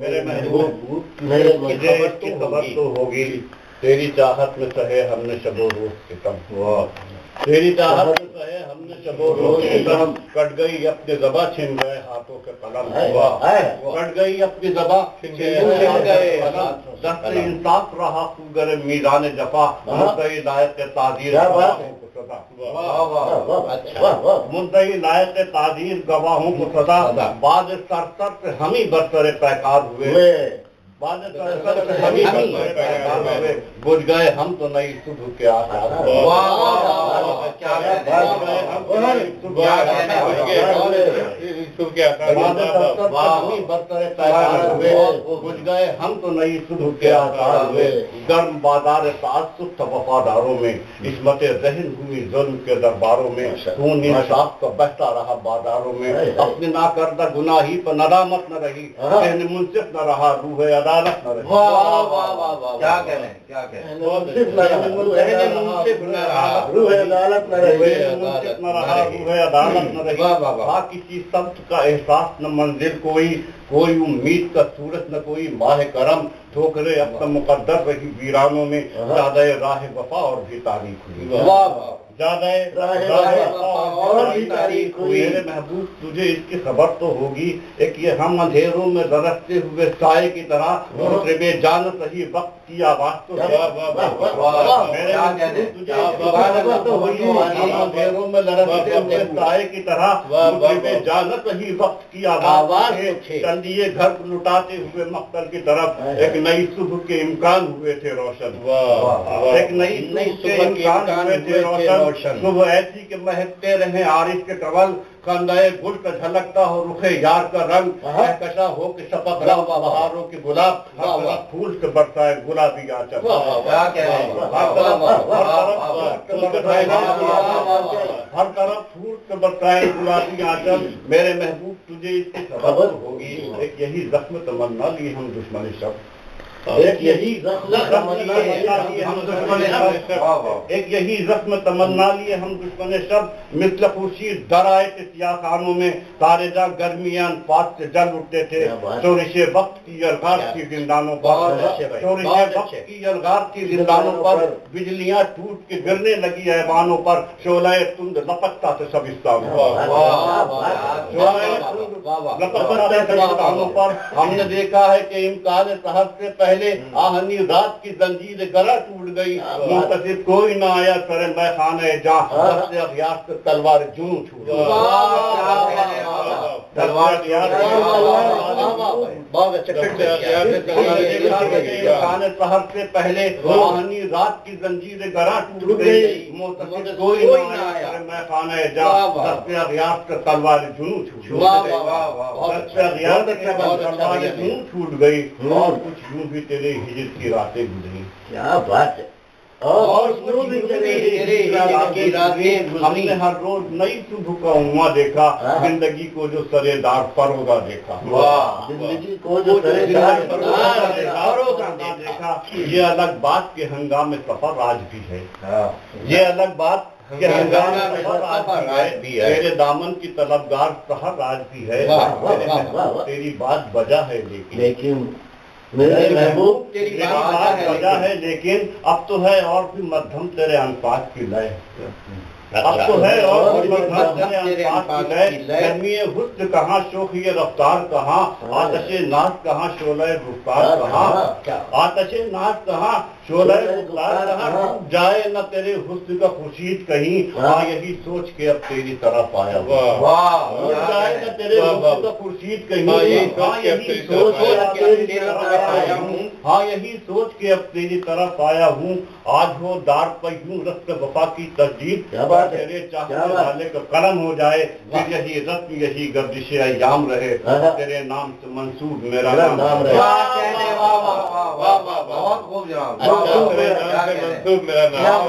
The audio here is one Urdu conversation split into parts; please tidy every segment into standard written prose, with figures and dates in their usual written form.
میرے محبوب مجھے اس کی خبر تو ہوگی، تیری چاہت میں سہے ہم نے شب و روز ستم، تیری چاہت میں سہے ہم نے شب و روز ستم، کٹ گئی اپنی زباں چھن گئے ہاتھوں کے قلم، کٹ گئی اپنی زباں چھن گئے قلم، دست انصاف رہا خوگر میزان جفا، مدعی لائق تعزیر مدعی لائق تعزیر گواہوں کو سزا، بعد سرسر سے ہم ہی برسر پیکار ہوئے، بعد سرسر سے ہم ہی برسر پیکار ہوئے، بجھ گئے ہم تو نئی صبح کے آثار، بجھ گئے ہم تو نئی صبح کے آثار ہوئے، گرم بازار تعصب تھا وفاداروں میں، عصمت ذہن ہوئی ظلم کے درباروں میں، خون انصاف کا بہتا رہا بازاروں میں، اپنی ناکردہ گناہی پر ندامت نہ رہی، ذہن منصف نہ رہا، روح عدالت نہ رہی، کیا کہہ رہے ہیں، کیا کہہ رہے ہیں، منصف نہ رہا، روح عدالت نہ رہی، منصف نہ رہا، روح عدالت نہ رہی، ہاں کسی سبت کا احساس نہ منزل کوئی امید کا سورج نہ کوئی ماہ کرم، ٹھوکرے اب تک مقدر رہی ویرانوں میں، زیادہ راہ وفا اور بھی تاریخ ہوئی، زیادہ راہ اور بھی تاریخ ہوئی، میرے محبوب تجھے اس کی خبر تو ہوگی، ایک یہ ہم اندھیروں میں درختے ہوئے سائے کی طرح، بے جان صحیح وقت کی آواز تو میرے محبوب تجھے اس کی خبر تو ہوگی، ہم اندھیروں میں درختے ہوئے سائے کی طرح، بے جان صحیح وقت کی آواز چل دیے گھر لٹاتے ہوئے مقتل کی طرف، ایک نئی صبح کے امکان ہوئے تھے روشن، ایک نئی صبح کے امکان ہوئے تھے روشن، صبح ایسی کہ مہکتے رہے عارف کے ٹول، خندۂ گل کا جھلکتا ہو رخ یار کا رنگ، کہکشاں ہو کہ شفق رنگ بہاروں کے گلاب، ہر طرف پھول کے برسائے گلابی آنچل، ہر طرف پھول کے برسائے گلابی آنچل، میرے محبوب تجھے اس کی خبر ہوگی، ایک یہی زخم تمنا لی ہم دشمن شب، ایک یہی زخم تمنا لیے ہم دشمن شب، ایک یہی زخم تمنا لیے ہم دشمن شب، مثل خورشید در آئے تھے سیاہ خانوں میں، تارے جاں گرمیاں انفاس سے جل اٹھتے تھے، شورش وقت کی یلغار تھی زندانوں پر، شورش وقت کی یلغار تھی زندانوں پر، بجلیاں ٹوٹ کے گرنے لگی ایوانوں پر، شعلہ تند لپکتا تھا شبستان پر، ہم نے دیکھا ہے کہ امکان صحت سے پہلے آہنی رات کی زنجیر گلا ٹوٹ گئی، منتصب کوئی نہ آیا سر میخانہ جاں، دست اغیار سے تلوار جنوں چھوٹ گئی، امکان صحت سے پہلے آہنی رات کی زنجیر گلا ٹوٹ گئی، منتصب کوئی نہ آیا سر میخانہ جاں، دست اغیار سے تلوار جنوں چھوٹ گئی، دست اغیار سے تلوار جنوں چھوٹ گئی، اور کچھ یوں بھی تیرے ہجر کی راتیں گزری، کیا بات ہے، اور یوں بھی تیرے ہجر کی راتیں گزری، ہم نے ہر روز نئی صبح کا عمہ دیکھا، زندگی کو جو سرے دار فروغہ دیکھا، زندگی کو جو سرے دار فروغہ دیکھا، یہ الگ بات کہ ہنگام سفر آج بھی ہے، یہ الگ بات کہ ہنگام سفر آج بھی ہے، تیرے دامن کی طلبگار سحر آج بھی ہے، تیری بات بجا ہے لیکن میرے محبوب تیری بات وجہ ہے لیکن اب تو ہے اور بھی مدھم تیرے انفاس کی لئے، اب تو ہے اور بھی مدھم تیرے انفاس کی لئے، گرمی حسن کہاں شوخی رفتار کہاں، آتش ناز کہاں شعلہ رخسار کہاں، آتش ناز کہاں شعلہ رخسار کہاں، ڈوب جائے نہ تیرے حسن کا خورشید کہیں، ہاں یہی سوچ کے اب تیری طرف آیا ہوں، ڈوب جائے نہ تیرے حسن کا خورشید کہیں، ہاں یہی سوچ کے اب تیری طرف آیا ہوں، ہاں یہی سوچ کے اب تیری طرف آیا ہوں، آج ہو دار پر یوں رسم وفا کی تجدید، تیرے چاہنے والے کا قلم ہو جائے، پھر یہی رسم یہی گردش ایام رہے، تیرے نام سے منسوب میرا نام رہے، بہت خوب جناب، منسوب میرا نام،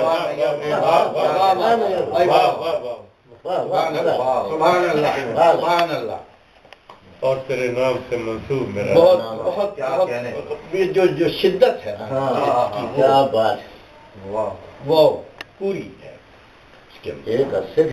سبحان اللہ سبحان اللہ، اور تیرے نام سے منسوب میرا بہت کیا کہنے، جو شدت ہے کیا بات، وہ پوری ہے، ایک عرصے